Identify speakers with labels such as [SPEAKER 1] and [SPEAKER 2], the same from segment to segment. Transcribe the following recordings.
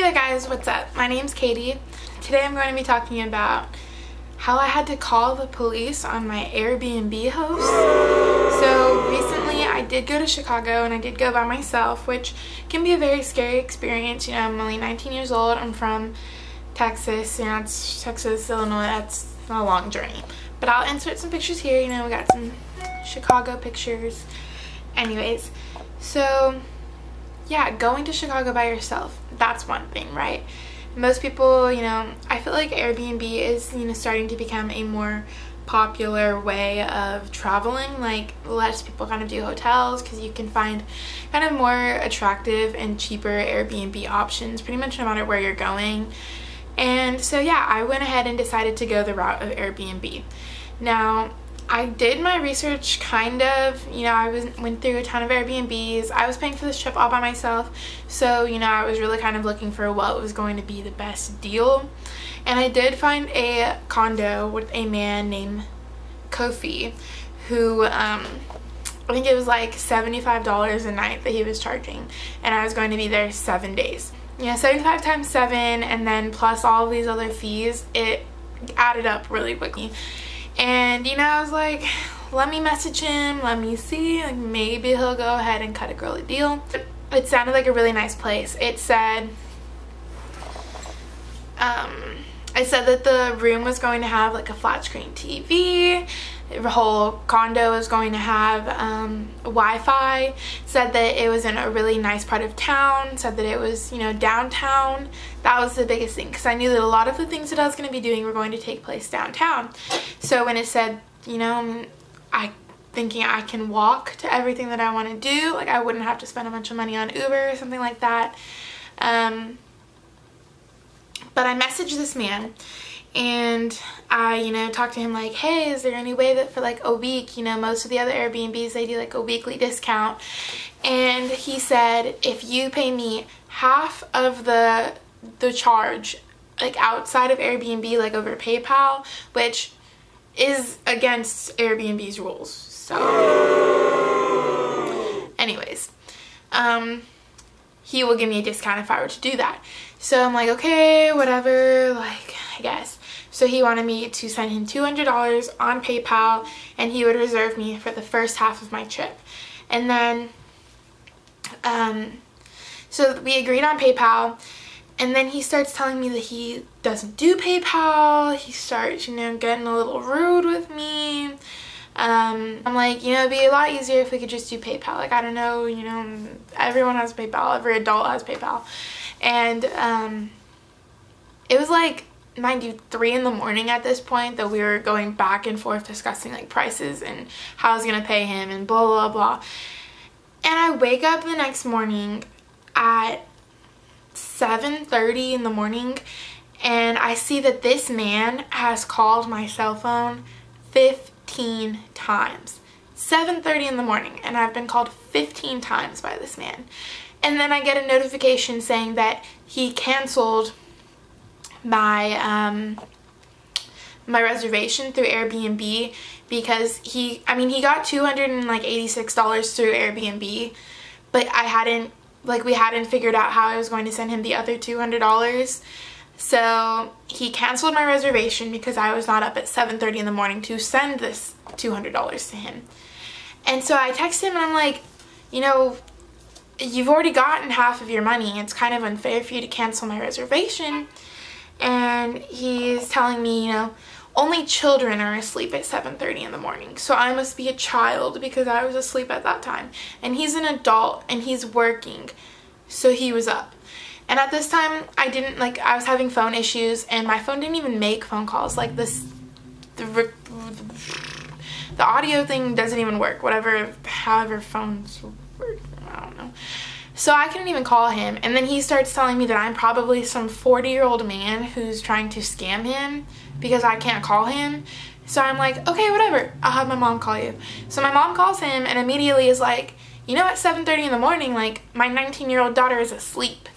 [SPEAKER 1] Hey there guys, what's up? My name's Katie. Today I'm going to be talking about how I had to call the police on my Airbnb host. So recently I did go to Chicago and I did go by myself, which can be a very scary experience. You know, I'm only 19 years old. I'm from Texas. You know, it's Texas, Illinois. That's a long journey. But I'll insert some pictures here. You know, we got some Chicago pictures. Anyways, so yeah, going to Chicago by yourself, that's one thing, right? Most people, you know, I feel like Airbnb is, you know, starting to become a more popular way of traveling. Like, less people kind of do hotels because you can find kind of more attractive and cheaper Airbnb options pretty much no matter where you're going. And so yeah, I went ahead and decided to go the route of Airbnb. Now, I did my research kind of, you know, went through a ton of Airbnbs. I was paying for this trip all by myself, so, you know, I was really kind of looking for what was going to be the best deal. And I did find a condo with a man named Kofi, who, I think it was like $75 a night that he was charging, and I was going to be there 7 days. You know, 75 times 7, and then plus all of these other fees, it added up really quickly. And, you know, I was like, let me message him, let me see, like, maybe he'll go ahead and cut a girl a deal. It sounded like a really nice place. It said that the room was going to have like a flat screen TV, the whole condo was going to have Wi-Fi, said that it was in a really nice part of town, said that it was, you know, downtown. That was the biggest thing, because I knew that a lot of the things that I was going to be doing were going to take place downtown. So when it said, you know, thinking I can walk to everything that I want to do, like I wouldn't have to spend a bunch of money on Uber or something like that. But I messaged this man and I, you know, talked to him like, hey, is there any way that for like a week, you know, most of the other Airbnbs, they do like a weekly discount. And he said, if you pay me half of the charge, like outside of Airbnb, like over PayPal, which is against Airbnb's rules. So anyways, he will give me a discount if I were to do that. So I'm like, okay, whatever, like, I guess. So he wanted me to send him $200 on PayPal, and he would reserve me for the first half of my trip. And then, so we agreed on PayPal, and then he starts telling me that he doesn't do PayPal. He starts, you know, getting a little rude with me. I'm like, you know, it'd be a lot easier if we could just do PayPal. Like, I don't know, you know, everyone has PayPal. Every adult has PayPal. And it was like 3 in the morning at this point that we were going back and forth discussing like prices and how I was gonna pay him and blah blah blah. And I wake up the next morning at 7:30 in the morning, and I see that this man has called my cell phone 15 times. 7:30 in the morning, and I've been called 15 times by this man. And then I get a notification saying that he canceled my my reservation through Airbnb because he got $286 through Airbnb, but we hadn't figured out how I was going to send him the other $200. So he canceled my reservation because I was not up at 7:30 in the morning to send this $200 to him. And so I text him and I'm like, you know, you've already gotten half of your money. It's kind of unfair for you to cancel my reservation. And he's telling me, you know, only children are asleep at 7:30 in the morning. So I must be a child because I was asleep at that time. And he's an adult and he's working. So he was up. And at this time, I was having phone issues and my phone didn't even make phone calls. Like the audio thing doesn't even work. However phones work, I don't know. So I couldn't even call him. And then he starts telling me that I'm probably some 40-year-old man who's trying to scam him because I can't call him. So I'm like, okay, whatever. I'll have my mom call you. So my mom calls him and immediately is like, you know, at 7:30 in the morning, like, my 19-year-old daughter is asleep.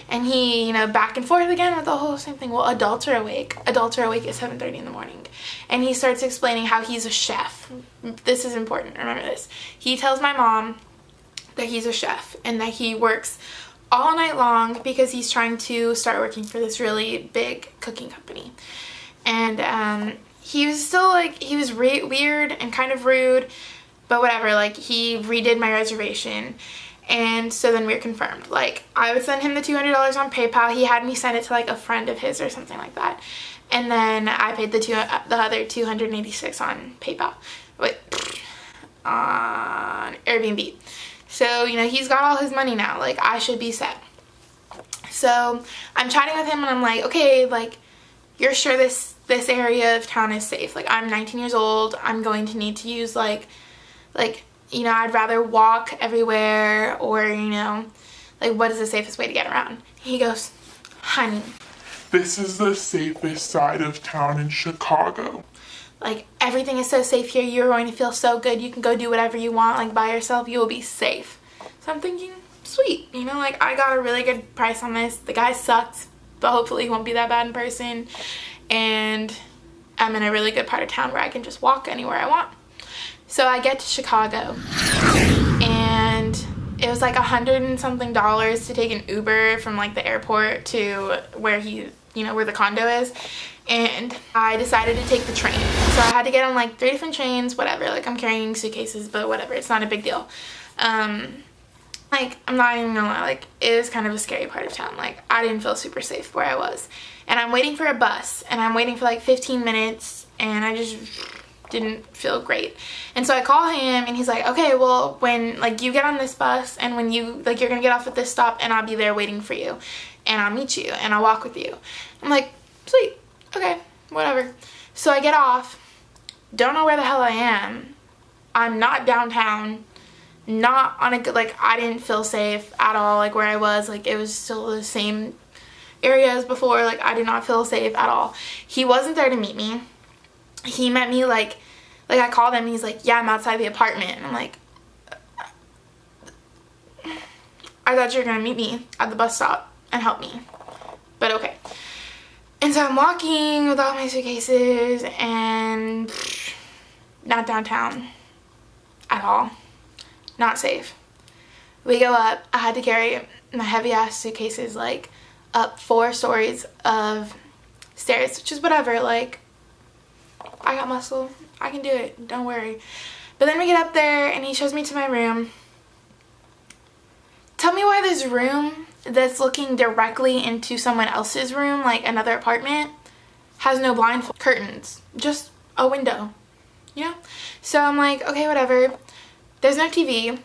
[SPEAKER 1] And he, you know, back and forth again with the whole same thing. Well, adults are awake. Adults are awake at 7:30 in the morning. And he starts explaining how he's a chef. This is important. Remember this. He tells my mom that he's a chef and that he works all night long because he's trying to start working for this really big cooking company. And he was still like, he was weird and kind of rude, but whatever, like he redid my reservation. And so then we were confirmed. Like, I would send him the $200 on PayPal. He had me send it to like a friend of his or something like that. And then I paid the other $286 on PayPal. Wait, on Airbnb. So, you know, he's got all his money now. Like, I should be set. So I'm chatting with him and I'm like, okay, like, you're sure this area of town is safe? Like, I'm 19 years old. I'm going to need to use like, you know, I'd rather walk everywhere, or, you know, like, what is the safest way to get around? He goes, honey,
[SPEAKER 2] this is the safest side of town in Chicago.
[SPEAKER 1] Like, everything is so safe here. You're going to feel so good. You can go do whatever you want, like, by yourself. You will be safe. So I'm thinking, sweet. You know, like, I got a really good price on this. The guy sucks, but hopefully he won't be that bad in person. And I'm in a really good part of town where I can just walk anywhere I want. So I get to Chicago, and it was like $100 and something to take an Uber from like the airport to where he, you know, where the condo is. And I decided to take the train. So I had to get on like 3 different trains, whatever. Like, I'm carrying suitcases, but whatever. It's not a big deal. Like, I'm not even gonna lie, like, it was kind of a scary part of town. Like, I didn't feel super safe where I was. And I'm waiting for a bus, and I'm waiting for like 15 minutes, and I just didn't feel great. And so I call him, and he's like, okay, well, when, like, you get on this bus, and when you, like, you're gonna get off at this stop, and I'll be there waiting for you, and I'll meet you, and I'll walk with you. I'm like, sweet, okay, whatever. So I get off, don't know where the hell I am. I'm not downtown, not on a good, like, I didn't feel safe at all, like, where I was. Like, it was still the same area as before. Like, I did not feel safe at all. He wasn't there to meet me. He met me, like I called him, and he's like, yeah, I'm outside the apartment. And I'm like, I thought you were gonna meet me at the bus stop and help me, but okay. And so I'm walking with all my suitcases, and not downtown at all. Not safe. We go up. I had to carry my heavy ass suitcases like up 4 stories of stairs, which is whatever. Like, I got muscle. I can do it. Don't worry. But then we get up there, and he shows me to my room. Tell me why this room that's looking directly into someone else's room, like another apartment, has no blind curtains. Just a window. You know? So I'm like, okay, whatever. There's no TV,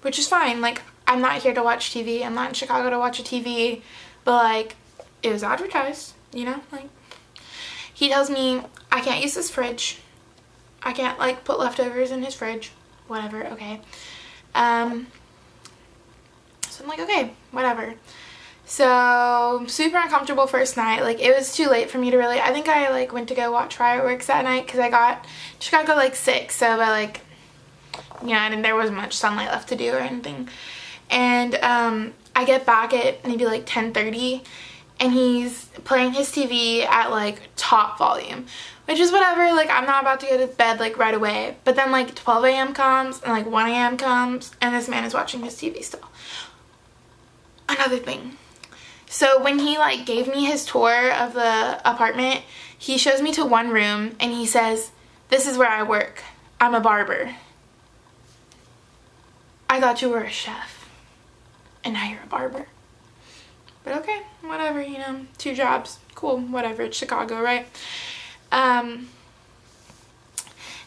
[SPEAKER 1] which is fine. Like, I'm not here to watch TV. I'm not in Chicago to watch a TV. But, like, it was advertised, you know? Like, he tells me I can't use this fridge. I can't, like, put leftovers in his fridge. Whatever, okay. So I'm like, okay, whatever. So, super uncomfortable first night. Like, it was too late for me to really, I think I, like, went to go watch fireworks that night because I got to Chicago, like, 6. So, by, like, yeah, and there wasn't much sunlight left to do or anything. And I get back at maybe like 10:30, and he's playing his TV at like top volume, which is whatever. Like, I'm not about to go to bed like right away. But then like 12 a.m. comes, and like 1 a.m. comes, and this man is watching his TV still. Another thing. So when he like gave me his tour of the apartment, he shows me to one room, and he says, "This is where I work. I'm a barber." I thought you were a chef, and now you're a barber. But okay, whatever, you know, 2 jobs, cool, whatever, it's Chicago, right? And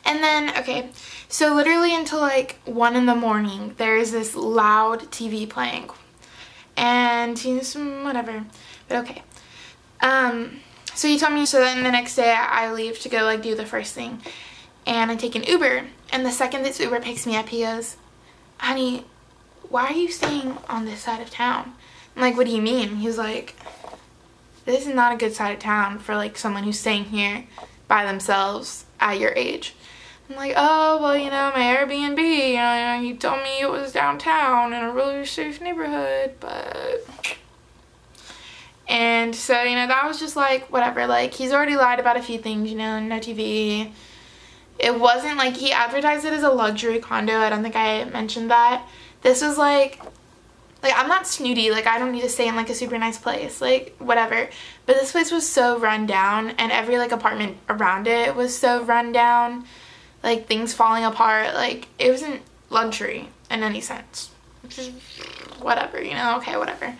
[SPEAKER 1] then, okay, so literally until like 1 in the morning, there's this loud TV playing, and you know, whatever, but okay. So he told me, so then the next day I leave to go like do the first thing, and I take an Uber, and the second this Uber picks me up, he goes, "Honey, why are you staying on this side of town?" I'm like, "What do you mean?" He was like, "This is not a good side of town for like someone who's staying here by themselves at your age." I'm like, "Oh, well, you know, my Airbnb, you know, he told me it was downtown in a really safe neighborhood, but..." And so, you know, that was just like, whatever, like, he's already lied about a few things, you know, no TV. It wasn't like, he advertised it as a luxury condo. I don't think I mentioned that. This was like Like, I'm not snooty, like, I don't need to stay in, like, a super nice place, like, whatever. But this place was so run down, and every, like, apartment around it was so run down. Like, things falling apart. Like, it wasn't luxury in any sense. Which is whatever, you know? Okay, whatever.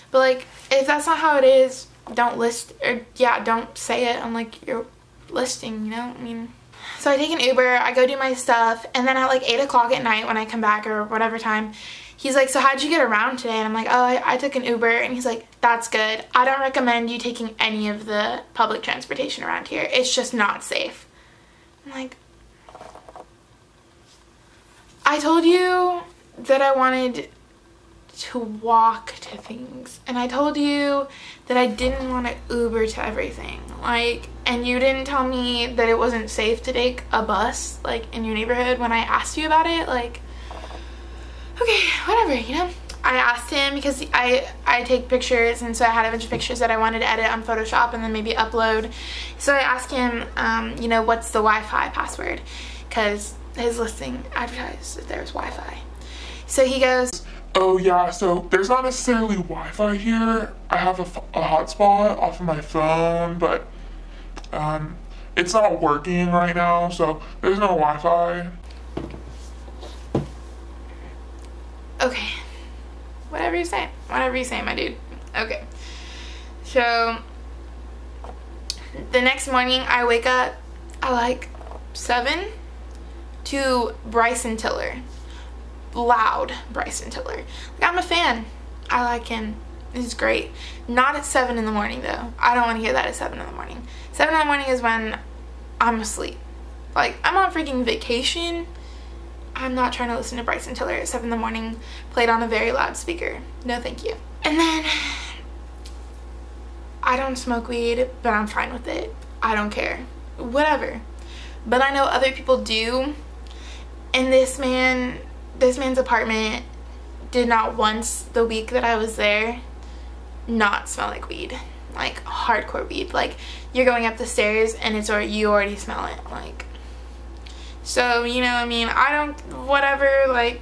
[SPEAKER 1] But, like, if that's not how it is, don't list, or, yeah, don't say it on, like, your listing, you know? I mean... So I take an Uber, I go do my stuff, and then at, like, 8 o'clock at night when I come back, or whatever time... He's like, so how'd you get around today? And I'm like, oh, I took an Uber. And he's like, that's good. I don't recommend you taking any of the public transportation around here. It's just not safe. I'm like, I told you that I wanted to walk to things. And I told you that I didn't want to Uber to everything. Like, and you didn't tell me that it wasn't safe to take a bus, like, in your neighborhood when I asked you about it. Like, okay, whatever, you know. I asked him because I take pictures, and so I had a bunch of pictures that I wanted to edit on Photoshop and then maybe upload. So I asked him, you know, what's the Wi-Fi password? Because his listing advertised that there's Wi-Fi. So he goes,
[SPEAKER 2] oh yeah, so there's not necessarily Wi-Fi here. I have a hotspot off of my phone, but it's not working right now, so there's no Wi-Fi.
[SPEAKER 1] Okay, whatever you say, my dude. Okay, so the next morning I wake up at like 7 to Bryson Tiller, loud Bryson Tiller. Like, I'm a fan, I like him, he's great. Not at 7 in the morning though. I don't want to hear that at 7 in the morning. 7 in the morning is when I'm asleep. Like, I'm on freaking vacation. I'm not trying to listen to Bryson Tiller at 7 in the morning played on a very loud speaker. No thank you. And then I don't smoke weed, but I'm fine with it. I don't care. Whatever. But I know other people do. And this man's apartment did not once the week that I was there not smell like weed. Like hardcore weed. Like, you're going up the stairs and you already smell it. Like, so, you know, I mean, I don't, whatever, like,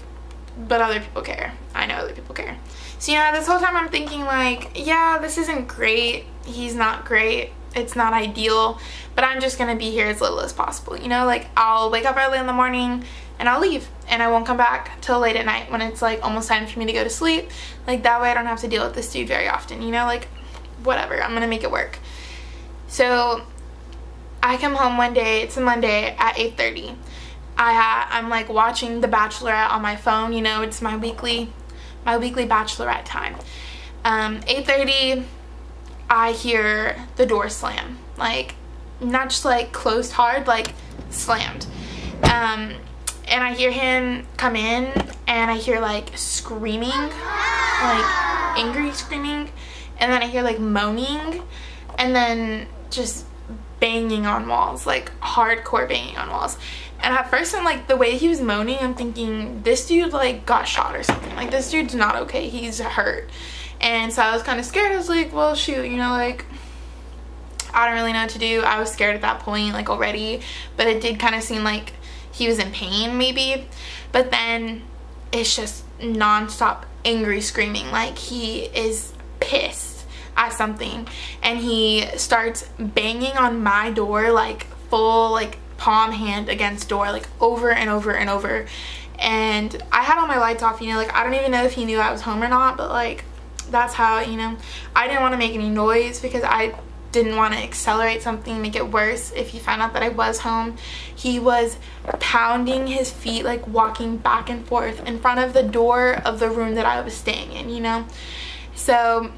[SPEAKER 1] but other people care. I know other people care. So, you know, this whole time I'm thinking, like, yeah, this isn't great. He's not great. It's not ideal. But I'm just going to be here as little as possible. You know, like, I'll wake up early in the morning and I'll leave. And I won't come back till late at night when it's, like, almost time for me to go to sleep. Like, that way I don't have to deal with this dude very often. You know, like, whatever. I'm going to make it work. So, I come home one day. It's a Monday at 8:30. I'm like watching The Bachelorette on my phone, you know, it's my weekly Bachelorette time. 8:30, I hear the door slam, like, not just like closed hard, like slammed. And I hear him come in, and I hear like screaming, like angry screaming, and then I hear like moaning, and then just banging on walls, like hardcore banging on walls. And at first, I'm like, the way he was moaning, I'm thinking, this dude like got shot or something. Like, this dude's not okay, he's hurt. And so I was kind of scared. I was like, well, shoot, you know, like, I don't really know what to do. I was scared at that point, like, already. But it did kind of seem like he was in pain, maybe. But then it's just non-stop angry screaming, like he is pissed at something. And he starts banging on my door, like full, like, palm hand against door, like over and over and over. And I had all my lights off, you know, like, I don't even know if he knew I was home or not, but like, that's how, you know, I didn't want to make any noise because I didn't want to accelerate something, make it worse if he found out that I was home. He was pounding his feet, like walking back and forth in front of the door of the room that I was staying in, you know. So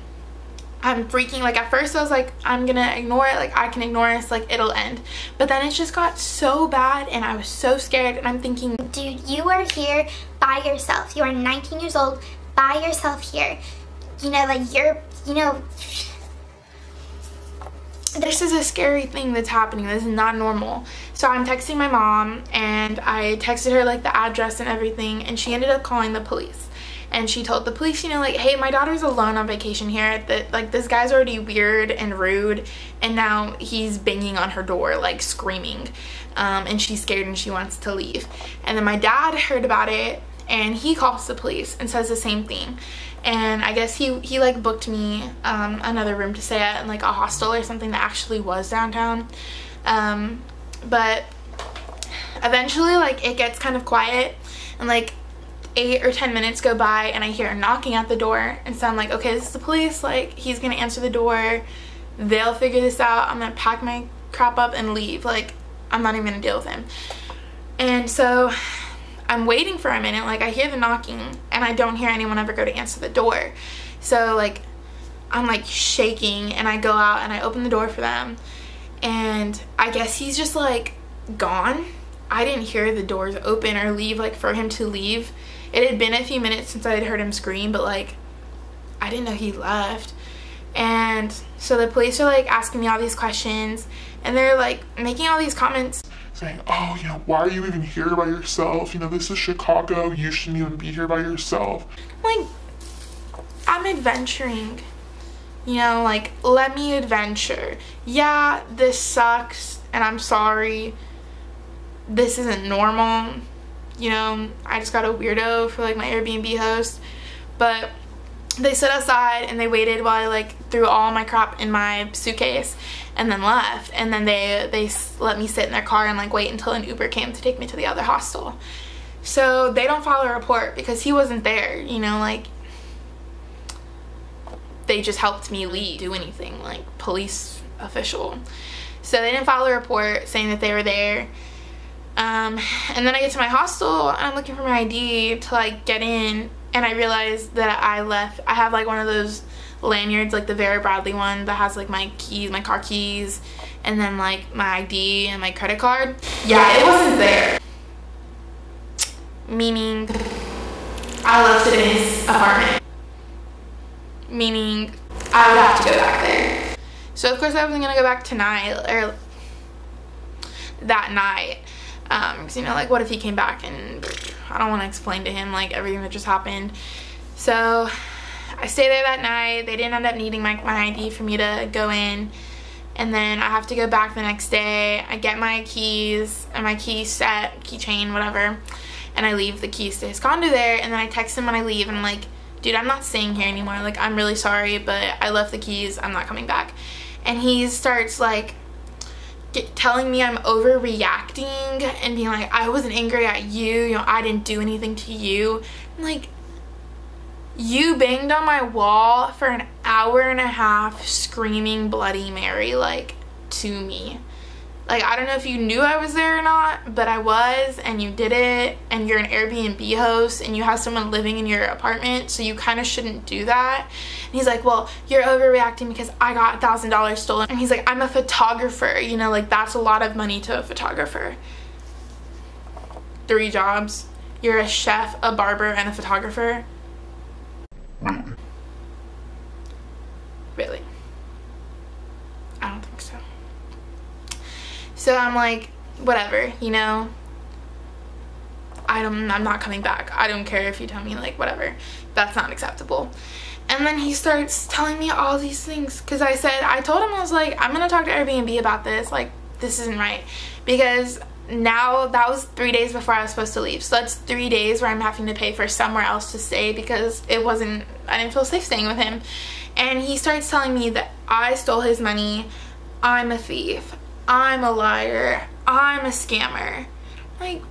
[SPEAKER 1] I'm freaking, like, at first I was like, I'm gonna ignore it, like, I can ignore this, like, it'll end. But then it just got so bad, and I was so scared, and I'm thinking,
[SPEAKER 3] dude, you are here by yourself. You are 19 years old, by yourself here. You know, like, you're, you know,
[SPEAKER 1] this is a scary thing that's happening. This is not normal. So I'm texting my mom, and I texted her, like, the address and everything, and she ended up calling the police. And she told the police, you know, like, hey, my daughter's alone on vacation here. That, like, this guy's already weird and rude, and now he's banging on her door, like, screaming. And she's scared and she wants to leave. And then my dad heard about it, and he calls the police and says the same thing. and I guess he like booked me another room to stay at in like a hostel or something that actually was downtown. But eventually like it gets kind of quiet, and like 8 or 10 minutes go by and I hear knocking at the door, and so I'm like, okay, this is the police, like he's gonna answer the door, they'll figure this out, I'm gonna pack my crap up and leave, like I'm not even gonna deal with him. And so I'm waiting for a minute, like I hear the knocking and I don't hear anyone ever go to answer the door. So like I'm like shaking, and I go out and I open the door for them, and I guess he's just like gone. I didn't hear the doors open or leave, like for him to leave. It had been a few minutes since I had heard him scream, but like I didn't know he left. And so the police are like asking me all these questions, and they're like making all these comments
[SPEAKER 2] saying, oh, you know, why are you even here by yourself? You know, this is Chicago. You shouldn't even be here by yourself.
[SPEAKER 1] Like, I'm adventuring. You know, like, let me adventure. Yeah, this sucks, and I'm sorry. This isn't normal. You know, I just got a weirdo for, like, my Airbnb host. But they stood outside, and they waited while I, like, threw all my crap in my suitcase and then left. And then they let me sit in their car and, like, wait until an Uber came to take me to the other hostel. So they don't file a report because he wasn't there, you know, like, they just helped me leave, do anything, like, police official. So they didn't file a report saying that they were there. And then I get to my hostel, and I'm looking for my ID to, like, get in, and I realized that I have, like, one of those lanyards, like the Vera Bradley one that has, like, my keys, my car keys, and then, like, my ID and my credit card. Yeah, it wasn't there. Meaning I left it in his apartment. Meaning I would have to go back there. So of course I wasn't gonna go back tonight, or that night, because, you know, like, what if he came back, and I don't want to explain to him, like, everything that just happened. So I stay there that night. They didn't end up needing my ID for me to go in, and then I have to go back the next day. I get my keys and my key set, keychain, whatever, and I leave the keys to his condo there, and then I text him when I leave, and I'm like, dude, I'm not staying here anymore, like, I'm really sorry, but I left the keys, I'm not coming back. And he starts, like, telling me I'm overreacting and being like, I wasn't angry at you, you know, I didn't do anything to you. I'm like, you banged on my wall for an hour and a half screaming Bloody Mary, like, to me. Like, I don't know if you knew I was there or not, but I was, and you did it, and you're an Airbnb host, and you have someone living in your apartment, so you kind of shouldn't do that. And he's like, well, you're overreacting because I got $1,000 stolen. And he's like, I'm a photographer, you know, like, that's a lot of money to a photographer. 3 jobs. You're a chef, a barber, and a photographer. Really? I don't think so. So I'm like, whatever, you know, I'm not coming back. I don't care if you tell me, like, whatever. That's not acceptable. And then he starts telling me all these things, because I told him, I was like, I'm gonna talk to Airbnb about this, like, this isn't right, because now that was 3 days before I was supposed to leave, so that's 3 days where I'm having to pay for somewhere else to stay because I didn't feel safe staying with him. And he starts telling me that I stole his money, I'm a thief, I'm a liar, I'm a scammer. Like,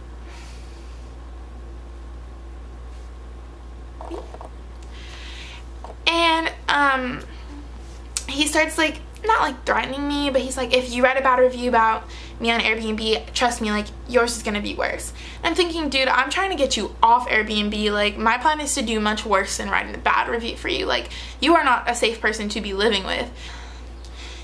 [SPEAKER 1] and he starts, like, not like threatening me, but he's like, if you write a bad review about me on Airbnb, trust me, like, yours is gonna be worse. And I'm thinking, dude, I'm trying to get you off Airbnb. Like, my plan is to do much worse than writing a bad review for you. Like, you are not a safe person to be living with.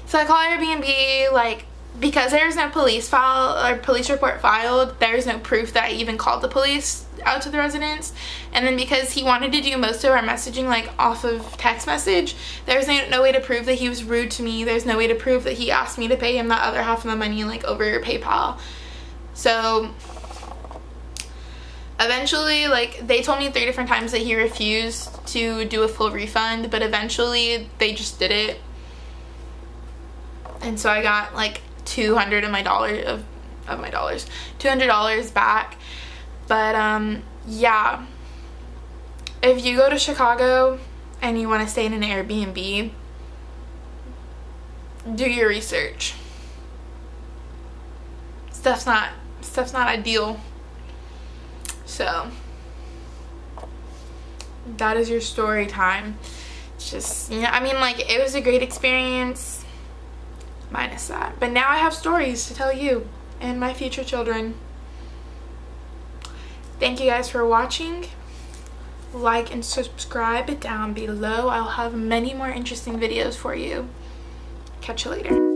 [SPEAKER 1] So I call Airbnb, like, because there's no police file or police report filed, there's no proof that I even called the police out to the residence. And then because he wanted to do most of our messaging, like, off of text message, there's no way to prove that he was rude to me. There's no way to prove that he asked me to pay him that other half of the money, like, over PayPal. So eventually, like, they told me 3 different times that he refused to do a full refund, but eventually they just did it. And so I got, like, $200 of my dollars, $200 back. But yeah, if you go to Chicago, and you want to stay in an Airbnb, do your research. Stuff's not ideal. So that is your story time. It's just, you know, I mean, like, it was a great experience minus that, but now I have stories to tell you and my future children. Thank you guys for watching. Like and subscribe down below. I'll have many more interesting videos for you. Catch you later.